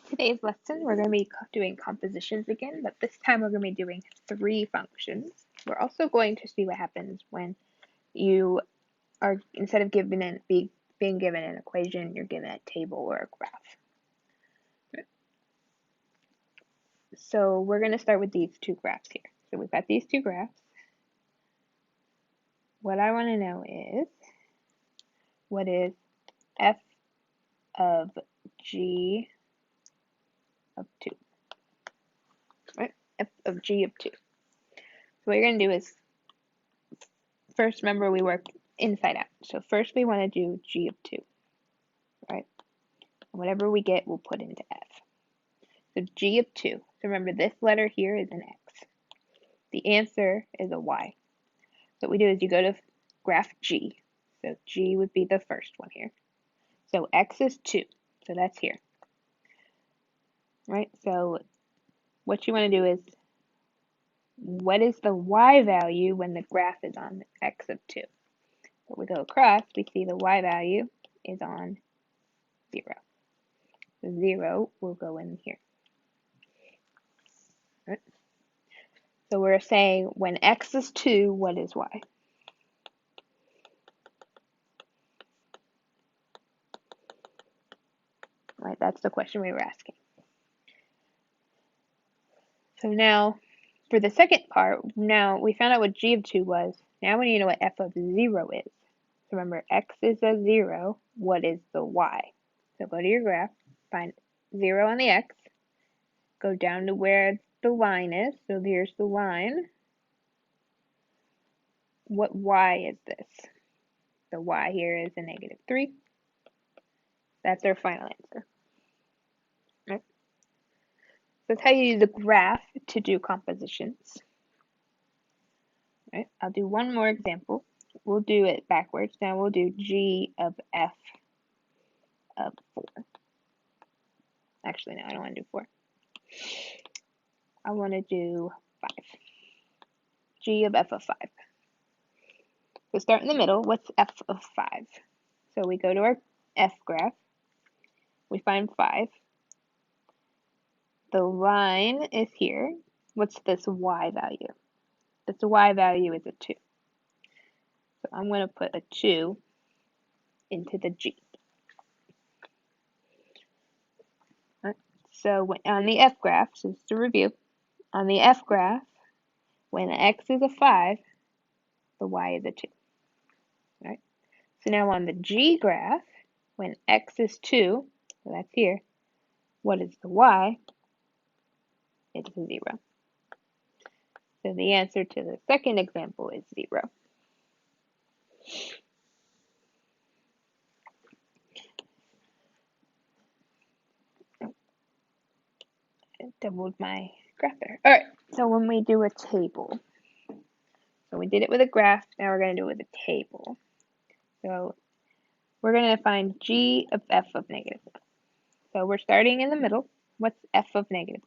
Today's lesson, we're going to be doing compositions again, but this time we're going to be doing 3 functions. We're also going to see what happens when you are, instead of being given an equation, you're given a table or a graph. So we're going to start with these 2 graphs here. So we've got these 2 graphs. What I want to know is, what is f of g of 2? Right? F of g of 2. So what you're going to do is, first, remember we work inside out. So first we want to do g of 2, right? And whatever we get, we'll put into f. So g of 2. So remember, this letter here is an x. The answer is a y. So what we do is you go to graph g. So g would be the first one here. So x is 2. So that's here. Right? So what you want to do is, what is the y value when the graph is on x of 2? So we go across, we see the y value is on 0. So 0 will go in here. Right? So we're saying when x is 2, what is y? Right, that's the question we were asking. So now, for the second part, now we found out what g of 2 was. Now we need to know what f of 0 is. So remember, x is a 0. What is the y? So go to your graph, find 0 on the x, go down to where the line is. So here's the line. What y is this? The y here is a -3. That's our final answer. Right? So that's how you use a graph to do compositions. Right? I'll do one more example. We'll do it backwards. Now we'll do g of f of 4. Actually, no, I don't want to do 4. I want to do 5. G of f of 5. So start in the middle. What's f of 5? So we go to our f graph. We find 5. The line is here. What's this y value? This y value is a 2. So I'm going to put a 2 into the g. Right? So on the f graph, just to review, on the f graph, when x is a 5, the y is a 2. Right? So now on the g graph, when x is 2, so that's here, what is the y? It's a 0. So the answer to the second example is 0. I doubled my graph there. Alright, so when we do a table, so we did it with a graph, now we're going to do it with a table. So we're going to find g of f of -1. So we're starting in the middle. What's f of -1?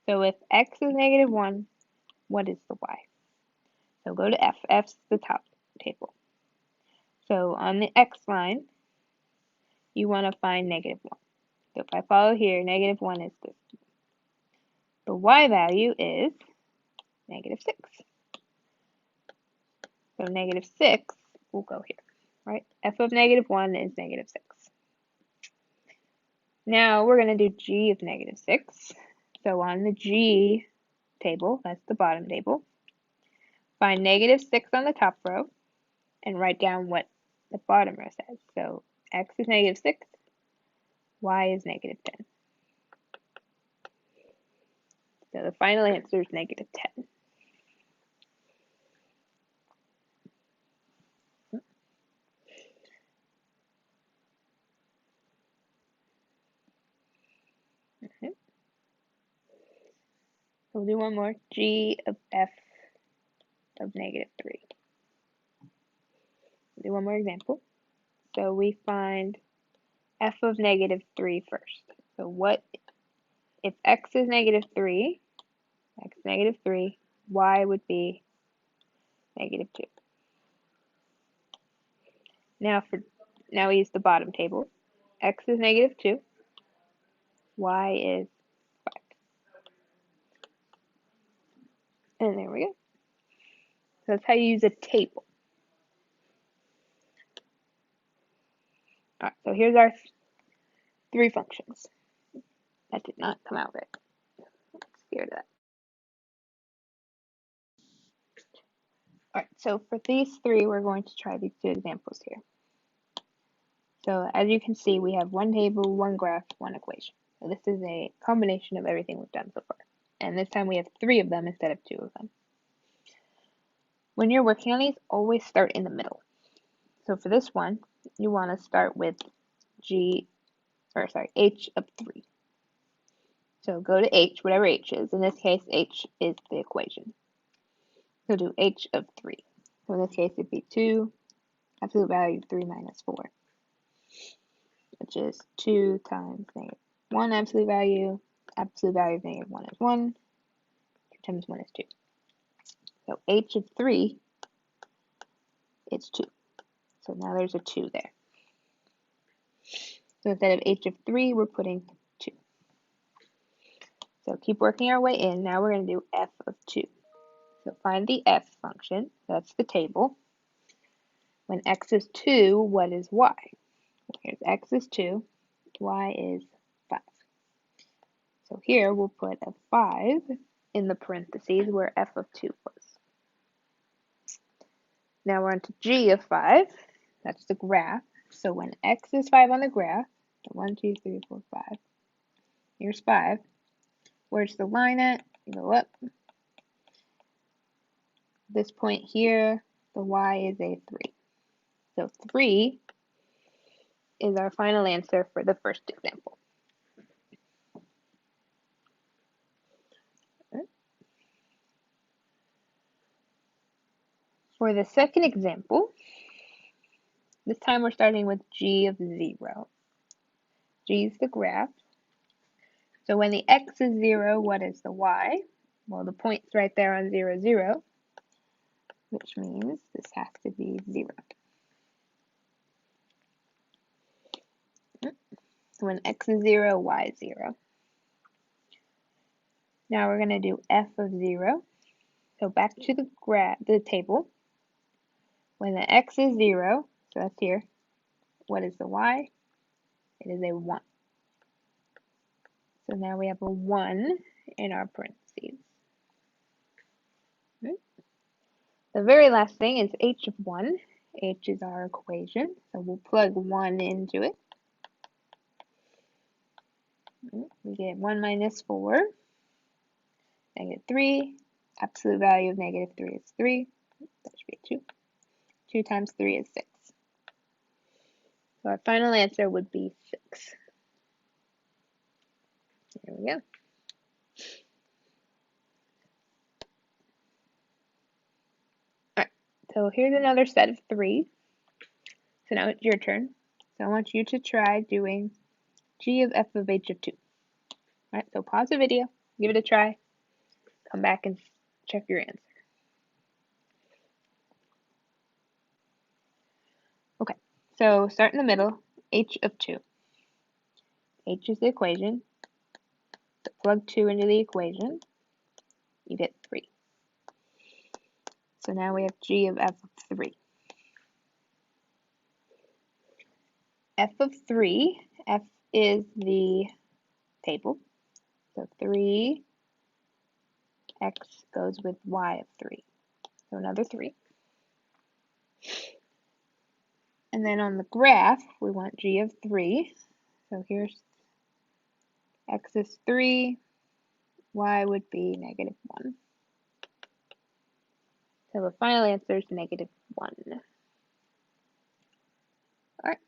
So if x is -1, what is the y? So go to f. F's the top table. So on the x line, you want to find -1. So if I follow here, -1 is this. The y value is -6. So -6 will go here, right? F of -1 is -6. Now we're going to do g of -6. So on the g table, that's the bottom table, find -6 on the top row and write down what the bottom row says. So x is -6, y is -10. So the final answer is -10. Okay. So we'll do one more. G of f of -3. We'll do one more example. So we find f of -3 first. So what if x is -3, x is -3, y would be -2. Now we use the bottom table. X is -2. y is 5. And there we go. So that's how you use a table. Alright, so here's our 3 functions. That did not come out right. I'm scared of that. Alright, so for these 3, we're going to try these 2 examples here. So as you can see, we have 1 table, 1 graph, 1 equation. So this is a combination of everything we've done so far. And this time we have 3 of them instead of 2 of them. When you're working on these, always start in the middle. So for this one, you want to start with h of 3. So go to h, whatever h is. In this case, h is the equation. So do h of 3. So in this case, it'd be 2, absolute value of 3 minus 4, which is 2 times negative 1 absolute value of negative 1 is 1, 2 times 1 is 2. So h of 3 is 2. So now there's a 2 there. So instead of h of 3, we're putting 2. So keep working our way in. Now we're going to do f of 2. So find the f function. That's the table. When x is 2, what is y? Here's x is 2, y is 5. So here we'll put a 5 in the parentheses where f of 2 was. Now we're on to g of 5. That's the graph. So when x is 5 on the graph, so 1, 2, 3, 4, 5. Here's 5. Where's the line at? You go up. This point here, the y is a 3. So 3 is our final answer for the first example. For the second example, this time we're starting with g of 0. G is the graph. So when the x is 0, what is the y? Well, the point's right there on 0, 0, which means this has to be 0. So when x is 0, y is 0. Now we're going to do f of 0. So back to the table. When the x is 0, so that's here, what is the y? It is a 1. So now we have a 1 in our parentheses. The very last thing is h of 1. H is our equation, so we'll plug 1 into it. We get 1 minus 4, negative 3. Absolute value of negative 3 is 3. That should be 2. 2 times 3 is 6. So our final answer would be 6. There we go. Alright, so here's another set of 3. So now it's your turn. So I want you to try doing g of f of h of 2. Alright, so pause the video, give it a try, come back and check your answer. Okay, so start in the middle, h of 2. H is the equation. So plug 2 into the equation, you get 3. So now we have g of f of 3. F of 3, f is the table. So 3, x goes with y of 3. So another 3. And then on the graph, we want g of 3. So here's x is 3, y would be negative 1. So the final answer is negative 1. Alright,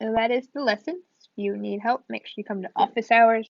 so that is the lesson. If you need help, make sure you come to office hours.